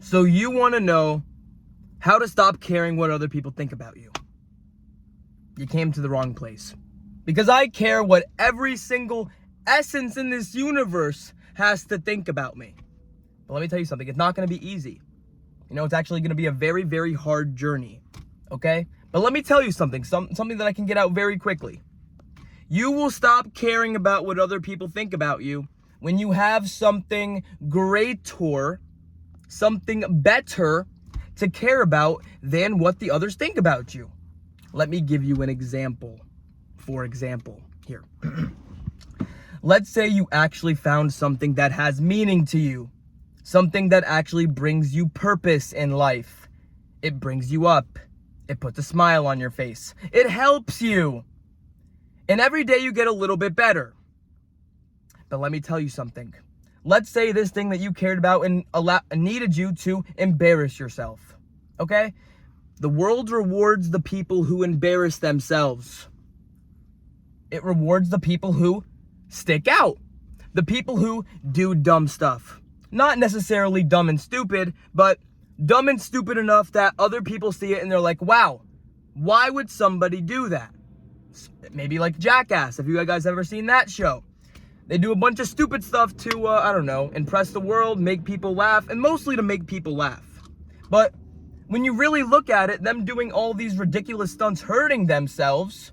So you want to know how to stop caring what other people think about you. You came to the wrong place. Because I care what every single essence in this universe has to think about me. But let me tell you something, it's not going to be easy. It's actually going to be a very, very hard journey. Okay? But let me tell you something that I can get out very quickly. You will stop caring about what other people think about you when you have something greater, something better to care about than what the others think about you. Let me give you an example. For example, here. Let's say you actually found something that has meaning to you. Something that actually brings you purpose in life. It brings you up. It puts a smile on your face. It helps you. And every day you get a little bit better. But let me tell you something. Let's say this thing that you cared about and needed you to embarrass yourself. Okay? The world rewards the people who embarrass themselves. It rewards the people who stick out. The people who do dumb stuff. Not necessarily dumb and stupid, but dumb and stupid enough that other people see it and they're like, wow, why would somebody do that? Maybe like Jackass, if you guys ever seen that show. They do a bunch of stupid stuff to, impress the world, make people laugh, and mostly to make people laugh. But when you really look at it, them doing all these ridiculous stunts hurting themselves,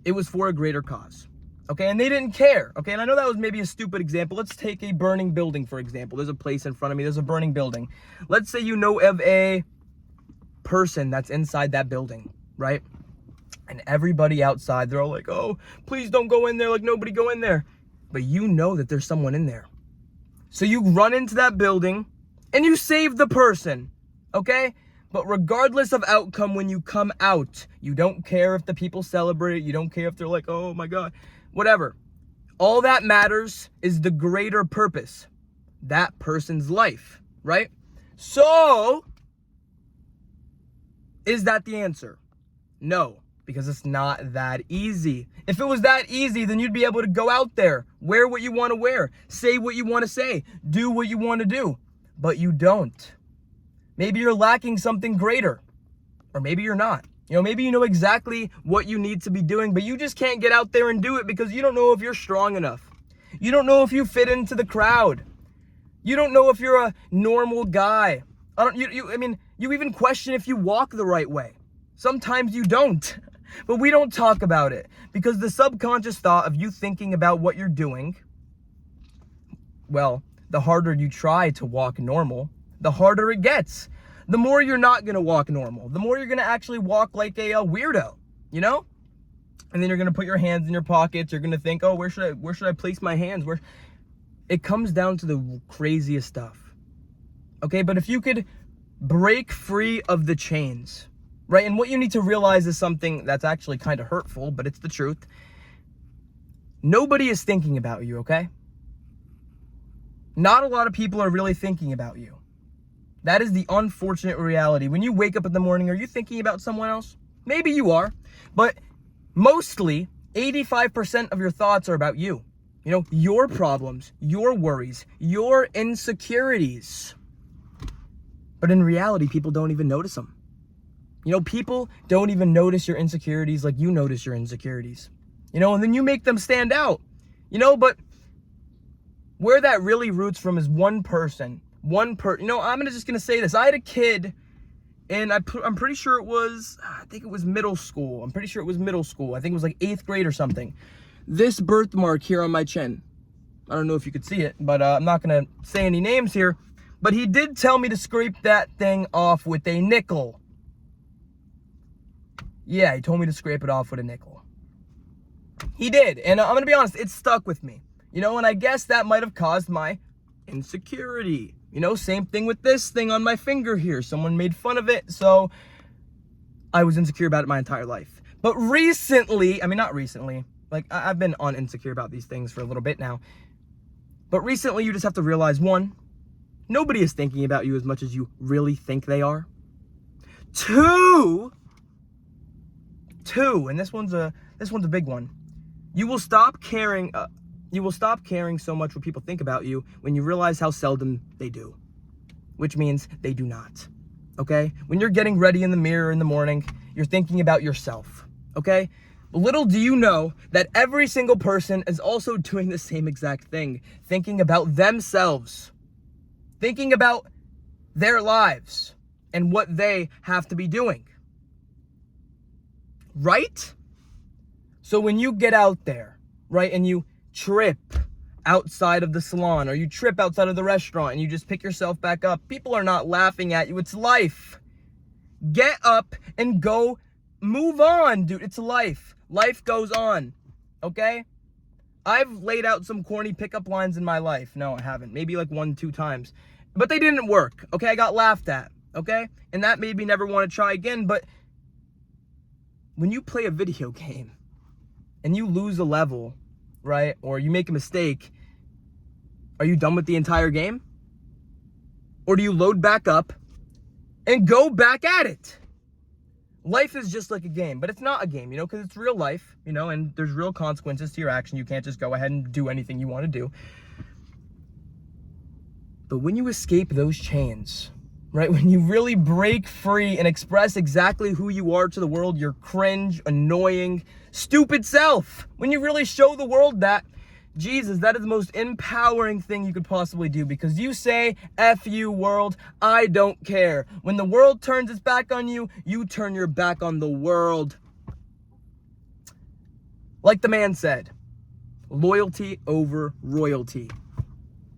it was for a greater cause. Okay, and they didn't care. Okay, and I know that was maybe a stupid example. Let's take a burning building, for example. There's a place in front of me. There's a burning building. Let's say you know of a person that's inside that building, right? And everybody outside, they're all like, oh, please don't go in there. Like, nobody go in there. But you know that there's someone in there. So you run into that building and you save the person, okay? But regardless of outcome, when you come out, you don't care if the people celebrate. You don't care if they're like, oh my God, whatever. All that matters is the greater purpose, that person's life, right? So, is that the answer? No, because it's not that easy. If it was that easy, then you'd be able to go out there, wear what you want to wear, say what you want to say, do what you want to do, but you don't. Maybe you're lacking something greater, or maybe you're not. Maybe you know exactly what you need to be doing, but you just can't get out there and do it because you don't know if you're strong enough. You don't know if you fit into the crowd. You don't know if you're a normal guy. You even question if you walk the right way. Sometimes you don't, but we don't talk about it because the subconscious thought of you thinking about what you're doing, well, the harder you try to walk normal, the harder it gets. The more you're not going to walk normal, the more you're going to actually walk like a weirdo, And then you're going to put your hands in your pockets. You're going to think, oh, where should I place my hands? It comes down to the craziest stuff. Okay, but if you could break free of the chains, right? And what you need to realize is something that's actually kind of hurtful, but it's the truth. Nobody is thinking about you, okay? Not a lot of people are really thinking about you. That is the unfortunate reality. When you wake up in the morning, are you thinking about someone else? Maybe you are, but mostly 85% of your thoughts are about you. Your problems, your worries, your insecurities. But in reality, people don't even notice them. People don't even notice your insecurities like you notice your insecurities. And then you make them stand out. But where that really roots from is one person. I'm just gonna say this. I had a kid, and I'm pretty sure I think it was middle school. I'm pretty sure it was middle school. I think it was like 8th grade or something. This birthmark here on my chin. I don't know if you could see it, but I'm not gonna say any names here. But he did tell me to scrape that thing off with a nickel. Yeah, he told me to scrape it off with a nickel. He did, and I'm gonna be honest, it stuck with me. And I guess that might have caused my insecurity. Same thing with this thing on my finger here. Someone made fun of it, so I was insecure about it my entire life. But recently, not recently, like I've been insecure about these things for a little bit now. But recently, you just have to realize, one, nobody is thinking about you as much as you really think they are. Two, and this one's a big one. You will stop caring so much what people think about you when you realize how seldom they do. which means they do not. Okay? When you're getting ready in the mirror in the morning, you're thinking about yourself. Okay? Little do you know that every single person is also doing the same exact thing, thinking about themselves, thinking about their lives and what they have to be doing. Right? So when you get out there, right, and you trip outside of the salon or you trip outside of the restaurant and you just pick yourself back up, people are not laughing at you. It's life. Get up and go move on, dude. It's life. Life goes on. Okay? I've laid out some corny pickup lines in my life. No, I haven't. Maybe like 1-2 times. But they didn't work. Okay? I got laughed at. Okay? And that made me never want to try again. But when you play a video game and you lose a level, right? Or you make a mistake, are you done with the entire game? Or do you load back up and go back at it? Life is just like a game, but it's not a game, because it's real life, and there's real consequences to your action. You can't just go ahead and do anything you want to do. But when you escape those chains, right? When you really break free and express exactly who you are to the world, your cringe, annoying, stupid self. When you really show the world that, Jesus, that is the most empowering thing you could possibly do, because you say, F you world, I don't care. When the world turns its back on you, you turn your back on the world. Like the man said, loyalty over royalty.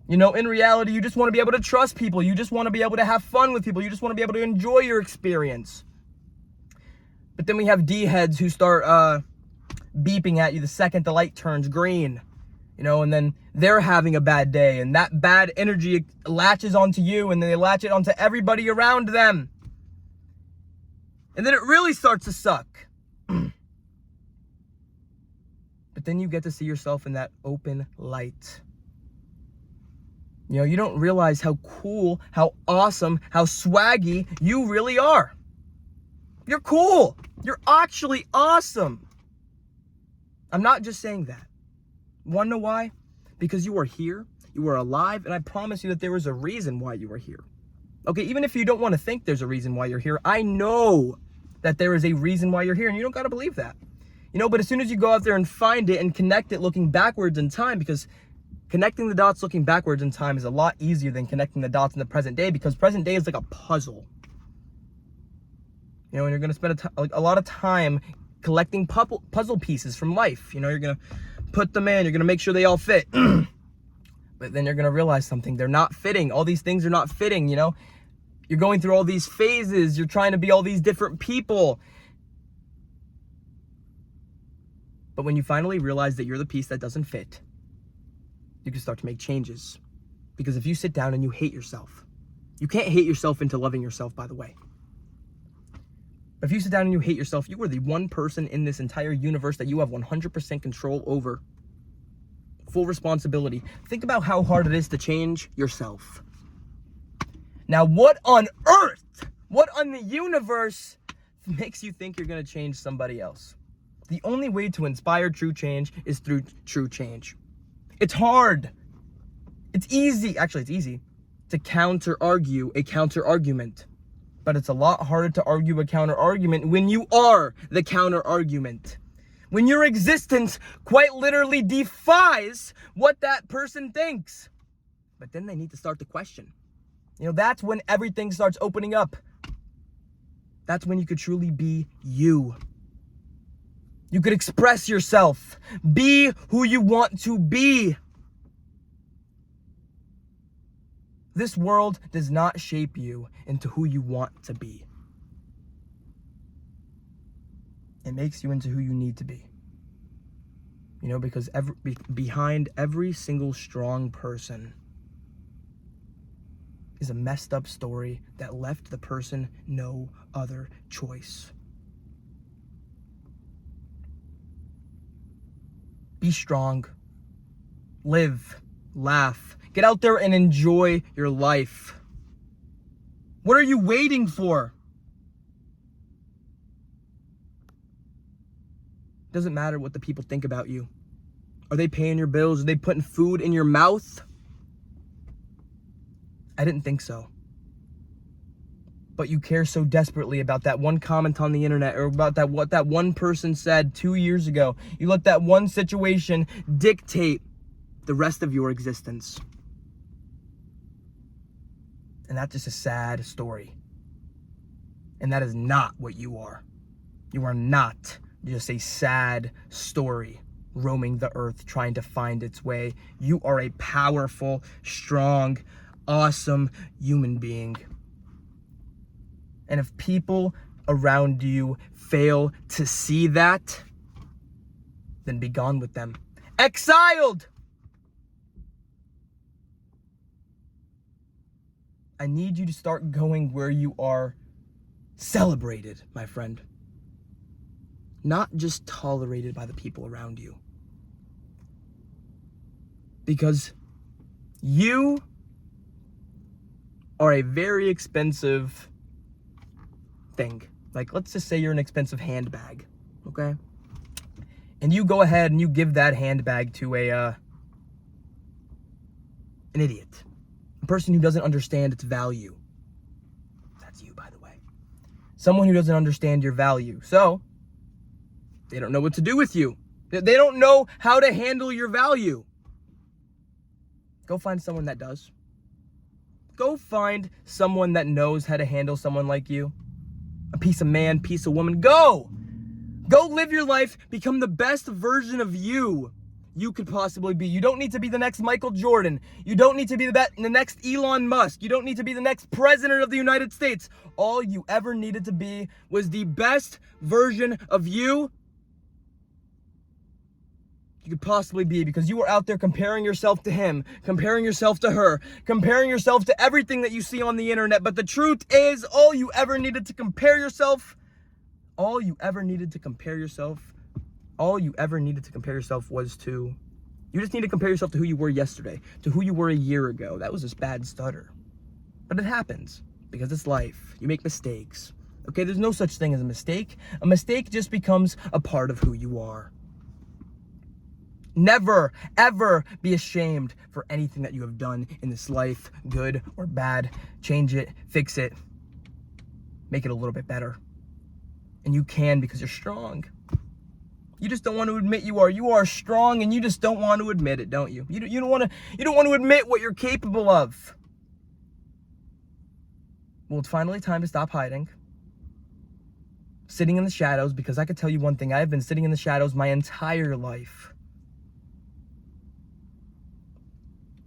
In reality, you just want to be able to trust people. You just want to be able to have fun with people. You just want to be able to enjoy your experience. But then we have D-heads who start beeping at you the second the light turns green. And then they're having a bad day, and that bad energy latches onto you, and then they latch it onto everybody around them. And then it really starts to suck. But then you get to see yourself in that open light. You don't realize how cool, how awesome, how swaggy you really are. You're cool. You're actually awesome. I'm not just saying that. Want to know why? Because you are here, you are alive, and I promise you that there is a reason why you are here. Okay, even if you don't want to think there's a reason why you're here, I know that there is a reason why you're here, and you don't got to believe that. But as soon as you go out there and find it and connect it looking backwards in time, because connecting the dots looking backwards in time is a lot easier than connecting the dots in the present day, because present day is like a puzzle. And you're going to spend a lot of time collecting puzzle pieces from life. You're going to put them in, you're going to make sure they all fit. But then you're going to realize something. They're not fitting. All these things are not fitting, You're going through all these phases. You're trying to be all these different people. But when you finally realize that you're the piece that doesn't fit, you can start to make changes. Because if you sit down and you hate yourself, you can't hate yourself into loving yourself, by the way. But if you sit down and you hate yourself, you are the one person in this entire universe that you have 100% control over. Full responsibility. Think about how hard it is to change yourself. Now, what on earth, what on the universe makes you think you're going to change somebody else? The only way to inspire true change is through true change. It's hard. It's easy. Actually, it's easy to counter-argue a counter-argument. But it's a lot harder to argue a counter-argument when you are the counter-argument. When your existence quite literally defies what that person thinks. But then they need to start to question. That's when everything starts opening up. That's when you could truly be you. You could express yourself. Be who you want to be. This world does not shape you into who you want to be. It makes you into who you need to be. Because behind every single strong person is a messed up story that left the person no other choice. Be strong. Live. Laugh. Get out there and enjoy your life. What are you waiting for? Doesn't matter what the people think about you. Are they paying your bills? Are they putting food in your mouth? I didn't think so. But you care so desperately about that one comment on the internet, or about what that one person said 2 years ago. You let that one situation dictate the rest of your existence. And that's just a sad story. And that is not what you are. You are not just a sad story roaming the earth trying to find its way. You are a powerful, strong, awesome human being. And if people around you fail to see that, then be gone with them. Exiled! I need you to start going where you are celebrated, my friend. Not just tolerated by the people around you. Because you are a very expensive thing. Like, let's just say you're an expensive handbag, okay? And you go ahead and you give that handbag to an idiot. A person who doesn't understand its value. That's you, by the way. Someone who doesn't understand your value. So, they don't know what to do with you. They don't know how to handle your value. Go find someone that does. Go find someone that knows how to handle someone like you. A piece of man, piece of woman. Go! Go live your life. Become the best version of you could possibly be. You don't need to be the next Michael Jordan. You don't need to be the next Elon Musk. You don't need to be the next president of the United States. All you ever needed to be was the best version of you could possibly be, because you were out there comparing yourself to him, comparing yourself to her, comparing yourself to everything that you see on the internet. But the truth is, all you ever needed to compare yourself was to, you just need to compare yourself to who you were yesterday, to who you were a year ago. That was a bad stutter. But it happens, because it's life. You make mistakes. Okay, there's no such thing as a mistake. A mistake just becomes a part of who you are. Never, ever be ashamed for anything that you have done in this life, good or bad. Change it, fix it, make it a little bit better. And you can, because you're strong. You just don't want to admit you are. You are strong, and you just don't want to admit it, don't you? You don't want to admit what you're capable of. Well, it's finally time to stop hiding. Sitting in the shadows, because I could tell you one thing. I have been sitting in the shadows my entire life.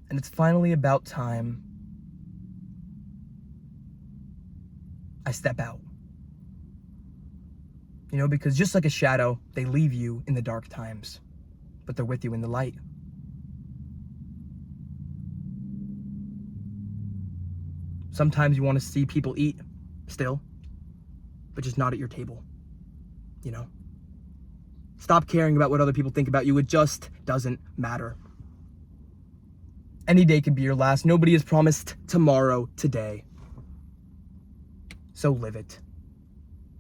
And it's finally about time I step out. You know, because just like a shadow, they leave you in the dark times, but they're with you in the light. Sometimes you want to see people eat still, but just not at your table. You know? Stop caring about what other people think about you. It just doesn't matter. Any day can be your last. Nobody is promised tomorrow today. So live it.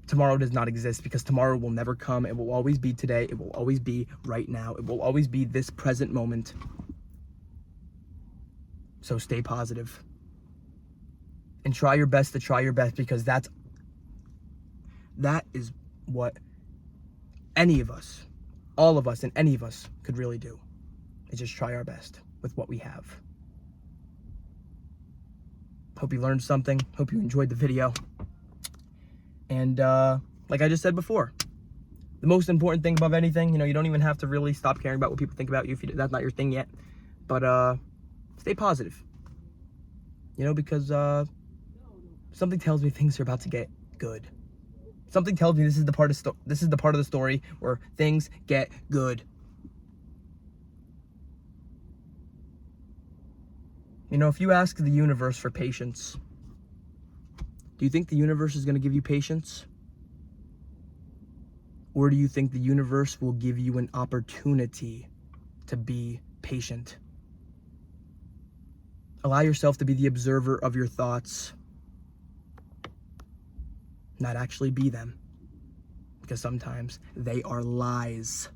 Tomorrow does not exist, because tomorrow will never come. It will always be today. It will always be right now. It will always be this present moment. So stay positive. And try your best to try your best, because that is what any of us, all of us, and any of us could really do. Is just try our best with what we have. Hope you learned something. Hope you enjoyed the video. And like I just said before, the most important thing above anything, you know, you don't even have to really stop caring about what people think about you if that's not your thing yet. But stay positive. You know, because something tells me things are about to get good. Something tells me this is the part of the story where things get good. You know, if you ask the universe for patience, do you think the universe is going to give you patience? Or do you think the universe will give you an opportunity to be patient? Allow yourself to be the observer of your thoughts, not actually be them, because sometimes they are lies.